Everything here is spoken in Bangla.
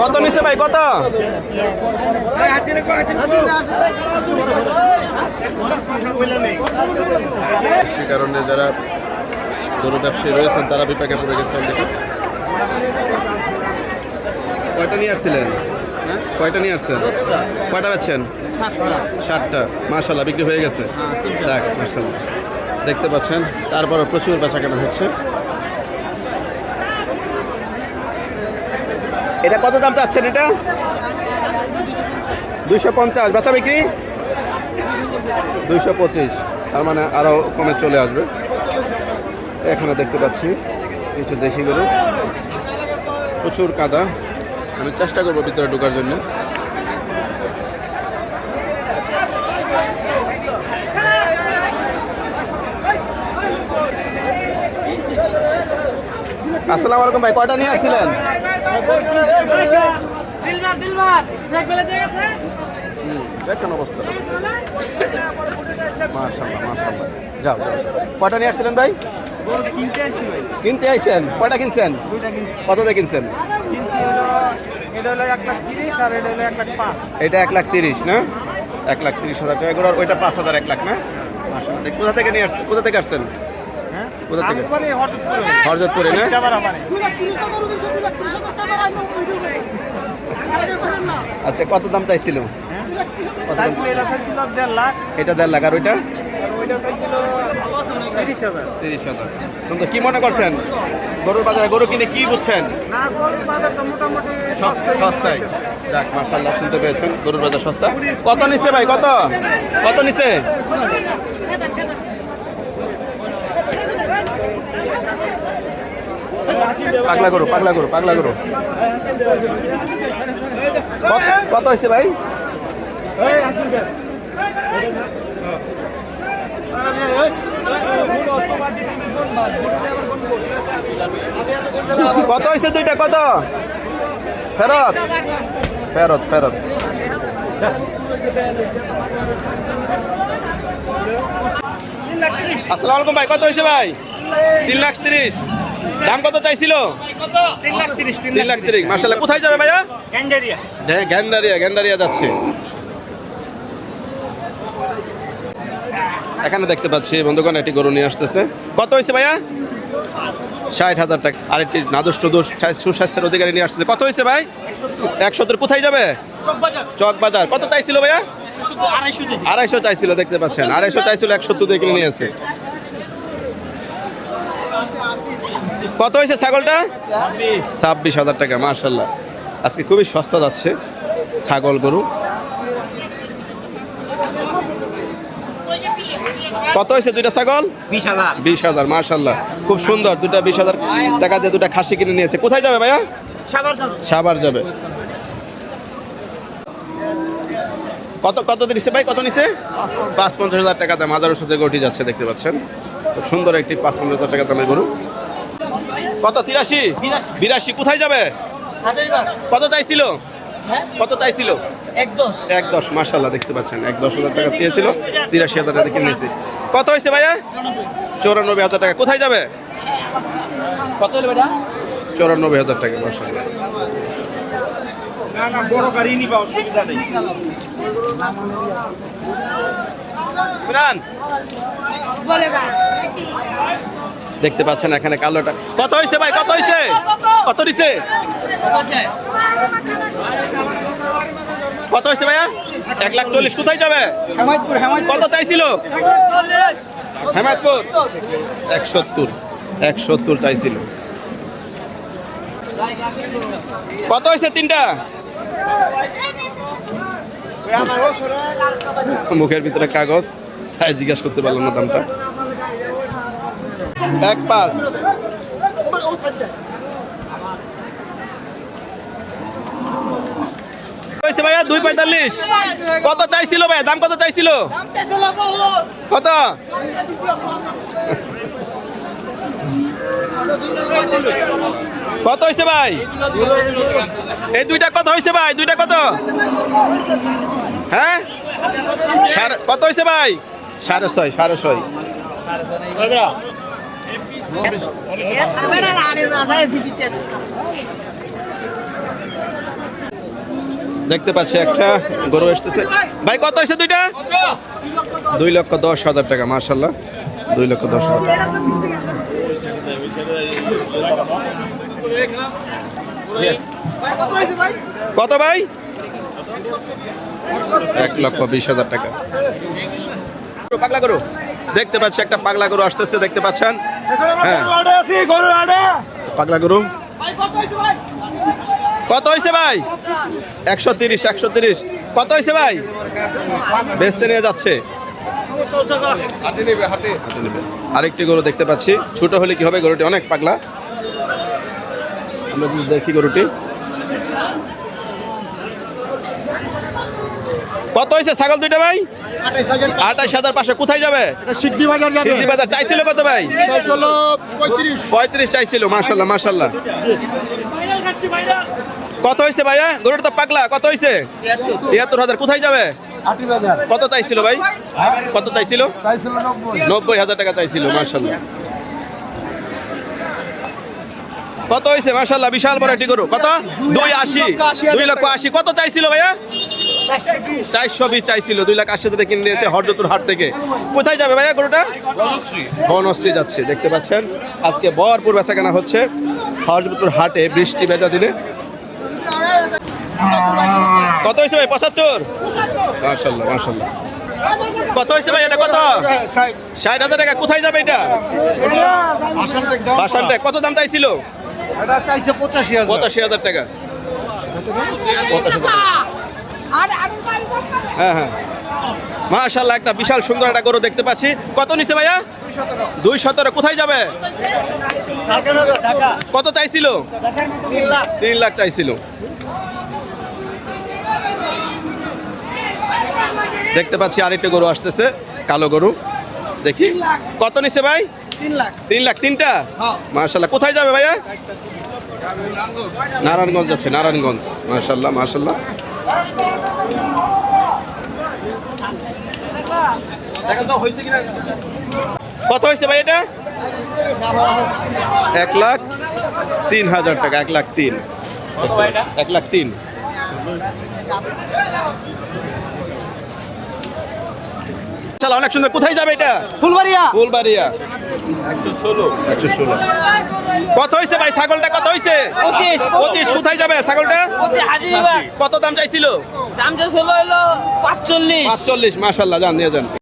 কত নিছে ভাই কত? কারণে যারা গরু ব্যবসায়ী রয়েছেন তারা বিপাকে পড়ে গেছেন। কয়টা নিয়ে আসছিলেন? কয়টা নিয়ে আসছেন? কয়টা বেচছেন? 60টা। মাশাআল্লাহ বিক্রি হয়ে গেছে। দেখ মাশাআল্লাহ দেখতে পাচ্ছেন, তারপরে প্রচুর বেচা কেনা হচ্ছে। এটা কত দাম চাচ্ছেন? এটা 250। বেচা বিক্রি 225, তার মানে আরও কমে চলে আসবে। এখানে দেখতে পাচ্ছি কিছু দেশি গরু, প্রচুর কাদা। আমি চেষ্টা করবো ভিতরে ঢোকার জন্য। আসসালামু আলাইকুম ভাই, কয়টা নিয়ে আসছিলেন? দেখেন অবস্থা। মাশাআল্লাহ মাশাআল্লাহ। যাও যাও। কয়টা নিয়ে আসছিলেন ভাই? কিনতে আইছেন? কয়টা কিনছেন? কত দিয়ে কিনছেন? এটা 1,30,000 না? 1,30,000 টাকা করে। ওইটা 5,000, 1 লাখ না? মাশাআল্লাহ। কোথা থেকে নিয়ে আসছেন? কোথা থেকে আসছেন? কোথা থেকে? হরজতপুরে না? আচ্ছা কত দাম চাইছিল? এটা 1.5 লাখ। আর ওইটা 30,000। সুন্দর। কি মনে করছেন গরুর বাজারে গরু কিনে কি বুঝছেন? সস্তায়। যাক মাশাআল্লাহ, শুনতে পেয়েছেন গরুর বাজার সস্তা। কত নিচ্ছে ভাই? কত কত নিচ্ছে? পাগলা গরু পাগলা গরু পাগলা গরু। কত হয়েছে ভাই? কত হয়েছে দুইটা? কত? ফেরত ফেরত ফেরত। আসসালামু আলাইকুম ভাই, কত হয়েছে ভাই? 3,30,000। দাম কত চাইছিল? 3,30,000। মাশাআল্লাহ। কোথায় যাবে ভাইয়া? গ্যান্ডারিয়া যাচ্ছে। এখানে দেখতে পাচ্ছি বন্ধুগণ একটি গরু নিয়ে আসতেছে। কত হয়েছে ভাইয়া? 60,000 টাকা। আরেকটি নাদুষ্ট সুস্বাস্থ্যের অধিকারী নিয়ে আসতেছে। কত হয়েছে ভাই? 170। কোথায় যাবে? চকবাজার। কত চাইছিল ভাইয়া? 250 চাইছিল। দেখতে পাচ্ছেন 250 চাইছিল, 170 দিয়ে কিনে নিয়ে আসছে। কত হয়েছে ছাগলটা? 26,000 টাকা। মাশাআল্লাহ আজকে খুবই সস্তা যাচ্ছে ছাগল গরু। কত হয়েছে দুইটা ছাগল? 20,000। মাশাআল্লাহ খুব সুন্দর। দুটা 20,000 টাকা দিয়ে দুটা খাসি কিনে নিয়েছে। কোথায় যাবে ভাইয়া? সাভার যাবে। কত কত দিচ্ছে ভাই? কত নিছে? 55,000 টাকা দাম। হাজারের সাথে গরুটি যাচ্ছে দেখতে পাচ্ছেন। খুব সুন্দর একটি 55,000 টাকা দামের গরু। কত? 83। কোথায় যাবে? কত চাইছিল? কত চাইছিল? 1.10। মাশাআল্লাহ দেখতে পাচ্ছেন 1,10,000 টাকা চেয়েছিল, 83,000 টাকা কিনে নিয়েছে। কত হয়েছে ভাইয়া? 94,000 টাকা। কোথায় যাবে? কত হলো ভাইয়া? 94,000 টাকা। মাশাআল্লাহ। না বড় গাড়ি নিবা, অসুবিধা নেই। দেখতে পাচ্ছেন এখানে কালোটা। কত হয়েছে ভাই? কত হয়েছে? কত দিছে? কত হয়েছে ভাইয়া? 1,40,000। কোথায় যাবে? হেমায়তপুর। কত চাইছিল? হেমায়তপুর 170 চাইছিল। কত হয়েছে তিনটা? মুখের ভিতরে কাগজ, তাই জিজ্ঞাসা করতে পারলাম না দামটা। 1.5। ভাইয়া 2.45। কত চাইছিল ভাইয়া? দাম কত চাইছিল? কত? কত হয়েছে ভাই? এই দুইটা কত হয়েছে ভাই? দুইটা কত? হ্যাঁ কত হয়েছে ভাই? 6.5 6.5। দেখতে পাচ্ছি একটা গরু এসতেছে ভাই। কত হয়েছে দুইটা? 2,10,000 টাকা। মাশাআল্লাহ 2,10,000 টাকা। কত ভাই? 1,20,000 টাকা। পাগলা গরু দেখতে পাচ্ছি, একটা পাগলা গরু আসতেছে দেখতে পাচ্ছেন। হ্যাঁ পাগলা গরু। কত হয়েছে ভাই? 130 130। কত হয়েছে ভাই? বেচতে নিয়ে যাচ্ছে। আরেকটি গরু দেখতে পাচ্ছি। ছোট হলে কি হবে, গরুটি অনেক পাগলা। আমরা যদি দেখি গরুটি কত হয়েছে? ছাগল দুইটা ভাই 28,500। কোথায় যাবে? সিদ্ধি বাজার। চাইছিল কত ভাই? 35 চাইছিল। মাশাআল্লাহ মাশাআল্লাহ। কত হয়েছে ভাইয়া? গরুটা তো পাগলা। কত হয়েছে? 73,000। কোথায় যাবে? কত চাইছিল ভাই? কত চাইছিল? 90,000 টাকা চাইছিল। মাশাআল্লাহ। কত হয়েছে? মাশাআল্লাহ বিশাল বড় একটি গরু। কত? 2,80,000। কত চাইছিল ভাইয়া? 420 চাইছিল। 2,80,000 কিনে নিয়েছে হরজতুর হাট থেকে। কোথায় যাবে ভাইয়া গরুটা? বনশ্রী যাচ্ছে। দেখতে পাচ্ছেন আজকে ভরপুর বেচা কেনা হচ্ছে হরজতুর হাটে বৃষ্টি ভেজা দিনে। কত হয়েছে ভাই? 75। মাশাআল্লাহ মাশাআল্লাহ। কত হয়েছে ভাই? এটা কত? 60,000 টাকা। কোথায় যাবে এটা? বাসানটেক। কত দাম চাইছিল? এটা চাইছে 85,000। 85,000 টাকা। 85,000 টাকা। হ্যাঁ হ্যাঁ মাশাআল্লাহ একটা বিশাল সুন্দর একটা গরু দেখতে পাচ্ছি। কত নিছে ভাইয়া? 217। কোথায় যাবে? কত চাইছিল? 3 লাখ চাইছিল। দেখতে পাচ্ছি আরেকটা গরু আসতেছে, কালো গরু। দেখি কত নিছে ভাই? 3 লাখ। তিনটা? মাশাআল্লাহ। কোথায় যাবে ভাইয়া? নারায়ণগঞ্জ যাচ্ছে। নারায়ণগঞ্জ। মাশাআল্লাহ মাশাআল্লাহ। কত হয়েছে ভাই এটা? 1,03,000 টাকা। 1,03,000। 1,03,000। চলো অনেক সুন্দর। কোথায় যাবে এটা? ফুলবাড়িয়া। 116। কত হয়েছে ভাই? ছাগলটা কত হয়েছে? 25। কোথায় যাবে ছাগলটা? কত দাম চাইছিল? দাম চাইছিল 45। মাশাআল্লাহ। যান নিয়ে যান।